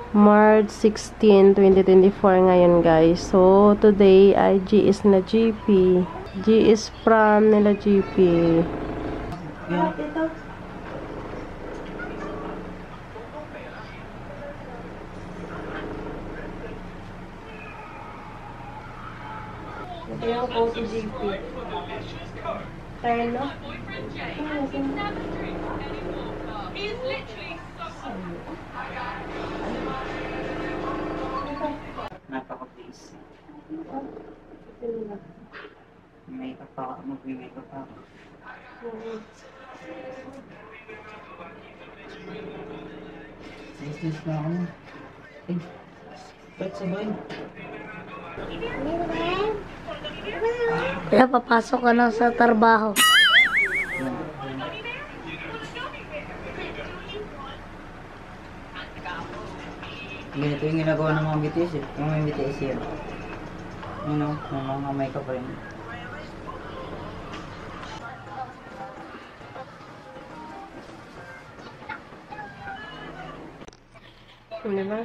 March 16, 2024 ngayon guys. So, today ay G is na GP. G is from nila GP. Ito. Ito yung code to GP. Tayo, no? Napaka-please. Makeup pa ako. Mag-makeup pa ako. Business na ako. Eh, ba't sabay? Kaya papasok ka na sa trabaho. Ganito yung ginagawa ng mga BTS eh. Yung mga BTS yan. Yung mga makeup rin. Ano ba?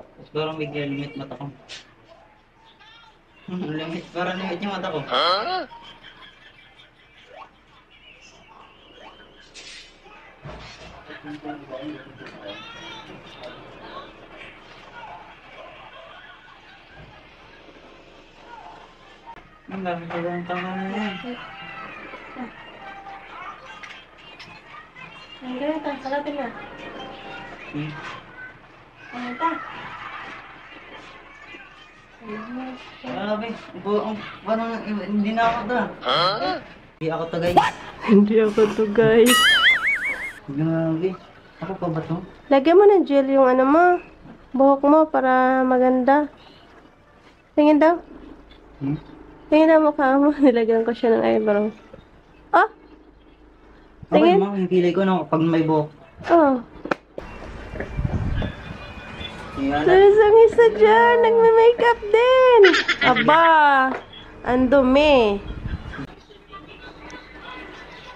Tapos parang bigla limit mata ko. Limit, parang limit yung mata ko. Ang dami ko lang tama na yan. Ang ganito, salatin na. Ano ito? Grabe, parang hindi na ako to. Hindi ako to guys. Hindi ako to guys. Grabe. Ako pa ba to? Lagyan mo ng gel yung ano mo. Buhok mo para maganda. Tingin daw. Tingin na mukha mo. Nilagyan ko siya ng eyebrow. Oh! Okay, Tingin. ma, yung kilay ko na pag may buhok. Oh. Yan. There's ang isa dyan. Nagme-makeup din. Aba. Ang dumi.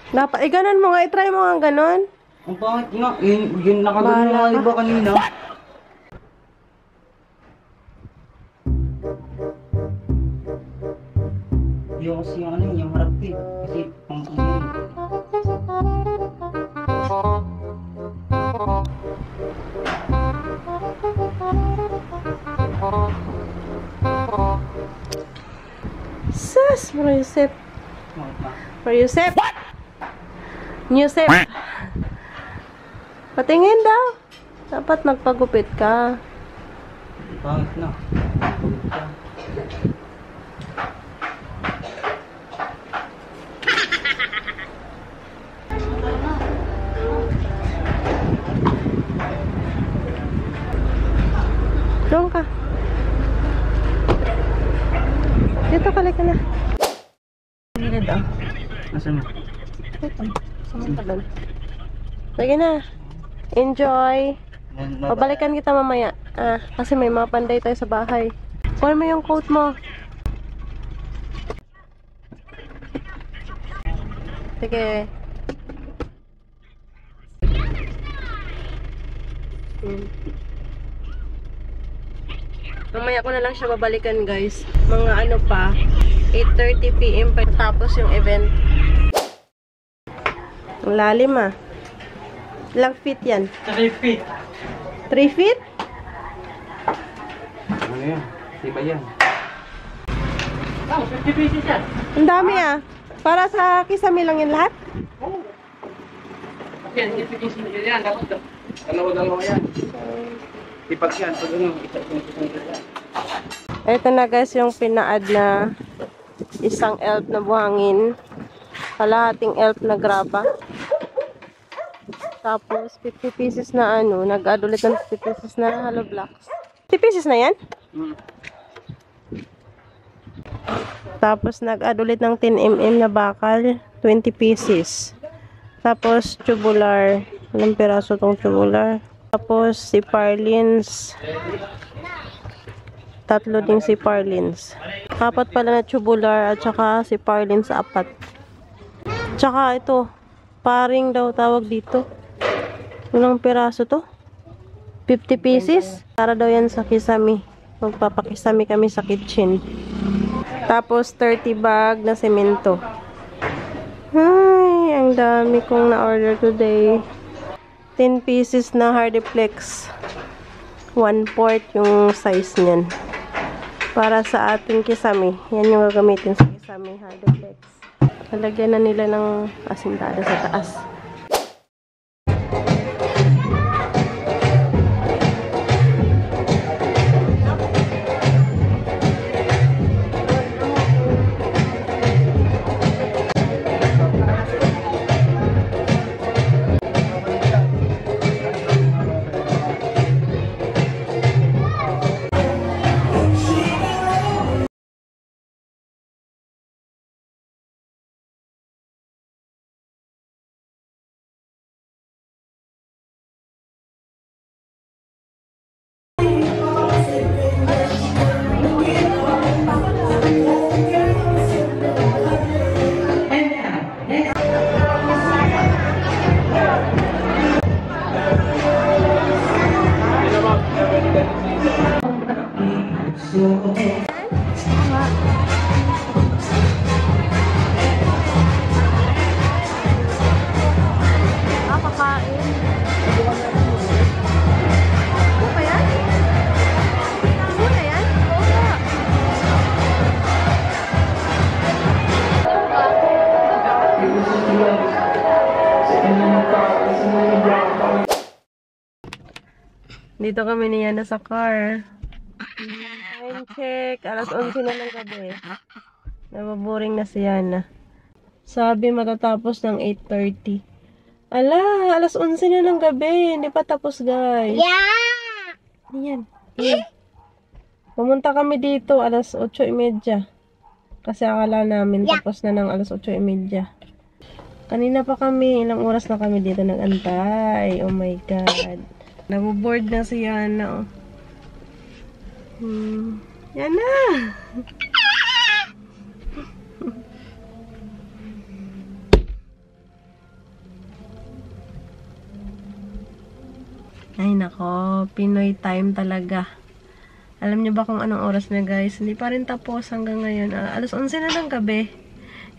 Dapat, ganon mo nga. I-try mo nga ganon. Ang pangit nga. Yun nakagano Bahala nga iba kanina. Yung kasi yung ano yung harap ko eh. Kasi pang-pangin. Sus! Bro Yusef. Bakit ba? Bro Yusef. Yusef. Patingin daw. Dapat magpagupit ka. Pangit na. Pagod ka. Doon ka. Dito ka na. Hindi daw. Nasaan mo? Ito. Saan ka doon? Sige na. Enjoy. Pabalikan kita mamaya. Kasi may mga panday tayo sa bahay. Kunin mo yung coat mo. Sige. Mamaya ko na lang siya babalikan guys. Mga ano pa, 8:30 PM pa tapos yung event. Ang lalim ah. Ilang feet yan? 3 feet. 3 feet? Ano yan? Diba yan? 50 pieces yan. Ang dami ah. Para sa kisame lang yan lahat? Yan, 50 pieces yan. Dalawa-dalawa yan. Tipag yan. Pag ano, isa-isang yan. Ito na guys yung pinaad na isang elf na buhangin. Kalahating elf na graba. Tapos 50 pieces na ano, nag-add ulit ng 50 pieces na hollow blocks. 50 pieces na yan? Tapos nag-add ulit ng 10 mm na bakal, 20 pieces. Tapos, tubular. Ilang piraso tong tubular. Tapos, si Parlins. 3 ding si Parlins. 4 pala na tubular at saka si Parlins 4. Tsaka ito, paring daw tawag dito. Ilang piraso to? 50 pieces. Para daw yan sa kisame. Magpapakisame kami sa kitchen. Tapos 30 bag na semento. Ay, ang dami kong na-order today. 10 pieces na Hardiplex. 1/4 yung size niyan. Para sa ating kisame. Yan yung gagamitin sa kisame Hardiplex. Nalagyan na nila ng asintada sa taas. Dito kami niya na sa car. Time check. Alas 11 na ng gabi. Nababoring na si Yana. Sabi matatapos ng 8:30. Ala, alas 11 na ng gabi. Hindi pa tapos, guys. Yeah! Yan. Yan. Pumunta kami dito alas 8:30. Kasi akala namin tapos na ng alas 8:30. Kanina pa kami. Ilang oras na kami dito nag-antay. Oh my God. Naboboard na si Yana. Yana! Ay nako, Pinoy time talaga. Alam niyo ba kung anong oras na, guys? Hindi pa rin tapos hanggang ngayon. Alas 11 na ng gabi.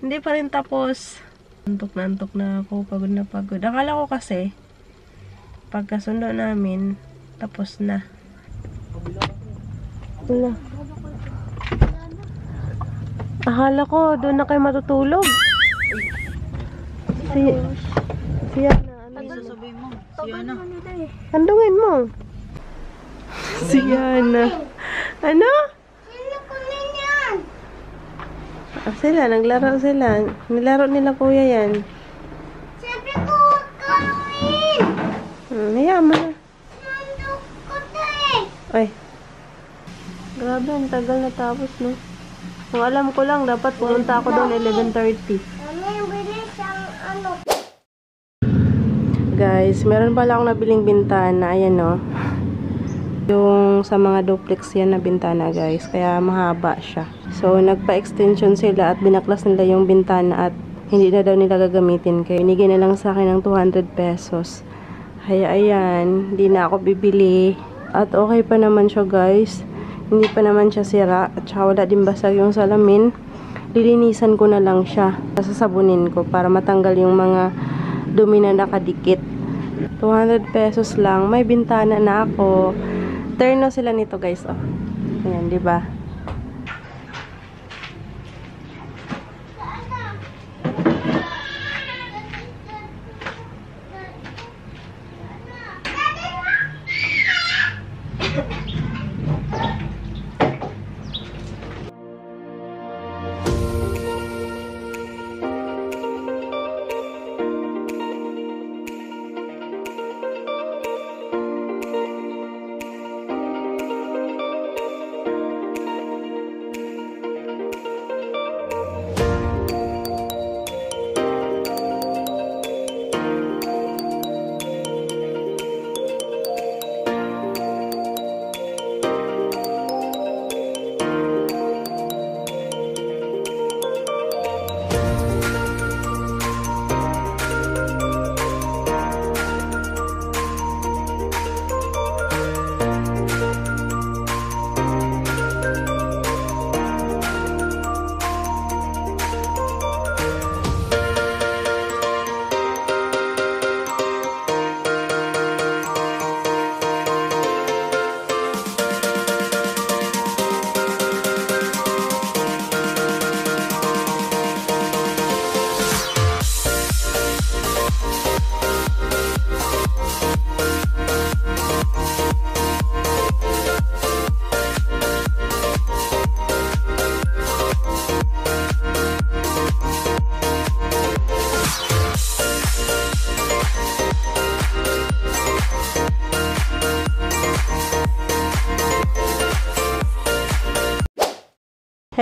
Hindi pa rin tapos. Antok na ako. Pagod na pagod. Akala ko kasi pagkasundo namin, tapos na. Wala. Akala ko, doon na kayo matutulog. Si Yana, ano Sasabihin mo, si Yana. Handungin mo. Si Yana. Ano? Sila, naglaro sila. Nilaro nila kuya yan. Sabi ko, kawin! Hayaan mo na. Nandok ko tayo! Ay. Grabe, ang tagal na tapos, no? Kung alam ko lang, dapat pumunta ako doon 11:30. Ano yung bilis ang ano? Guys, meron pala akong nabiling bintana. Ayan, no? Yung sa mga duplex yan na bintana, guys. Kaya mahaba siya. So, nagpa-extension sila at binaklas nila yung bintana at hindi na daw nila gagamitin. Kaya binigay na lang sa akin ng 200 pesos. Kaya ayan, hindi na ako bibili. At okay pa naman siya, guys. Hindi pa naman siya sira. At saka wala din basag yung salamin. Lilinisan ko na lang siya. Sasabunin ko para matanggal yung mga dumi na nakadikit. 200 pesos lang. May bintana na ako. Turno sila nito, guys. Oh. Ayan, di ba?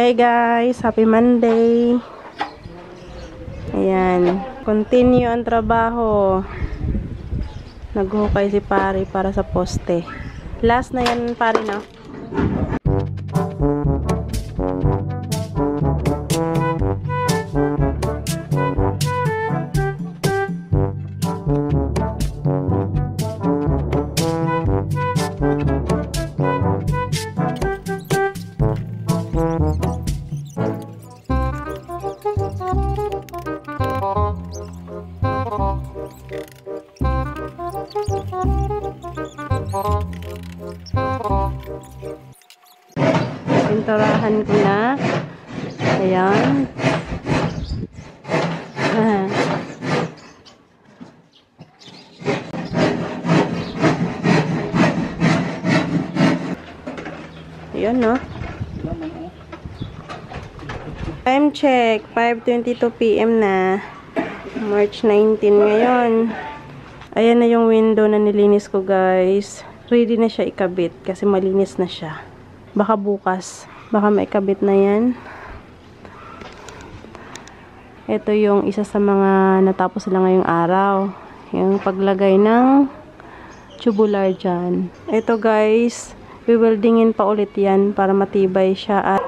Hey guys, happy Monday. Ayan, continue ang trabaho. Naghukay si pare para sa poste. Last na yan pare, no? Pinturahan ko na. Ayan. Ayan, no? Time check. 5:22 PM na. March 19 ngayon. Ayan na yung window na nilinis ko, guys. Ready na siya ikabit kasi malinis na siya. Baka bukas. Baka maikabit na yan. Ito yung isa sa mga natapos sila ngayong araw. Yung paglagay ng tubular dyan. Ito guys, weldingin pa ulit yan para matibay siya. At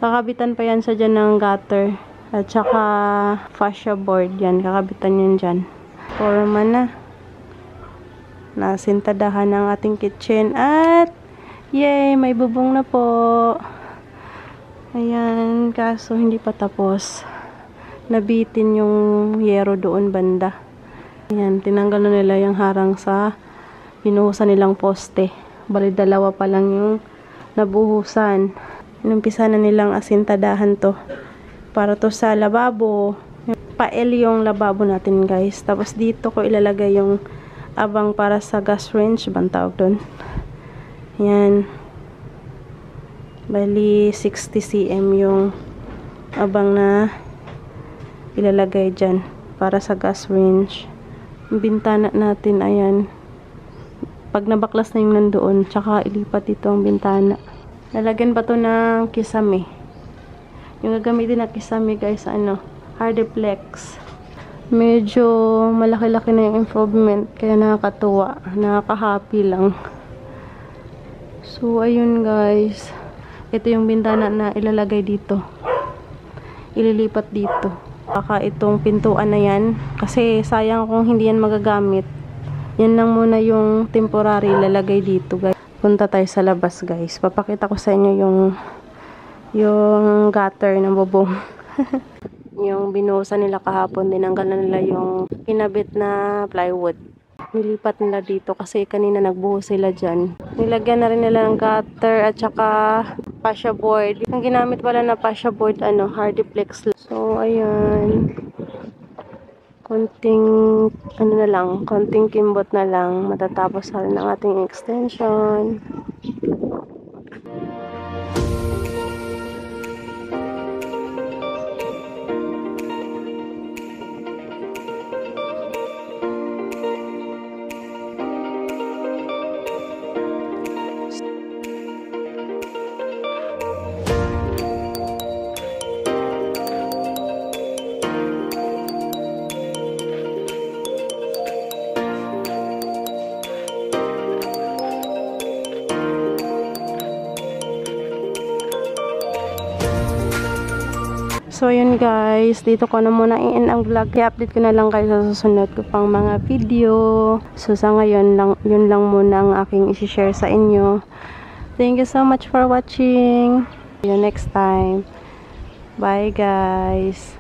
kakabitan pa yan sa dyan ng gutter. At saka fascia board yan. Kakabitan yan dyan. Forma na. Nasintadahan ng ating kitchen. At yay! May bubong na po. Ayan. Kaso hindi pa tapos. Nabitin yung yero doon banda. Ayan. Tinanggal na nila yung harang sa binuhusan nilang poste. Bali dalawa pa lang yung nabuhusan. Inumpisa na nilang asintadahan to. Para to sa lababo. Pa-L yung lababo natin guys. Tapos dito ko ilalagay yung abang para sa gas range. Bang tawag doon. Yan. Bali 60 cm yung abang na ilalagay dyan para sa gas range. Yung bintana natin, ayan. Pag nabaklas na yung nandoon, tsaka ilipat dito ang bintana. Lalagyan pa to ng kisame. Yung gagamitin na kisame guys, ano, Hardiplex. Medyo malaki-laki na yung improvement, kaya nakakatuwa, nakaka-happy lang. So, ayun guys. Ito yung bintana na ilalagay dito. Ililipat dito. Baka itong pintuan na yan. Kasi sayang kung hindi yan magagamit. Yan lang muna yung temporary ilalagay dito guys. Punta tayo sa labas guys. Papakita ko sa inyo yung gutter ng bubong. Yung binuhusan nila kahapon. Dinanggal na nila yung kinabit na plywood. Nilipat nila dito kasi kanina nagbuhos sila dyan. Nilagyan na rin nila ng gutter at saka fascia board. Ang ginamit pala na fascia board, ano, Hardiplex. So, ayan. Konting, ano na lang, konting kimbot na lang. Matatapos na rin ang ating extension. So, yun guys. Dito ko na muna i-end ang vlog. I-update ko na lang kayo sa susunod ko pang mga video. So, sa ngayon, yun lang muna ang aking isi-share sa inyo. Thank you so much for watching. See you next time. Bye guys.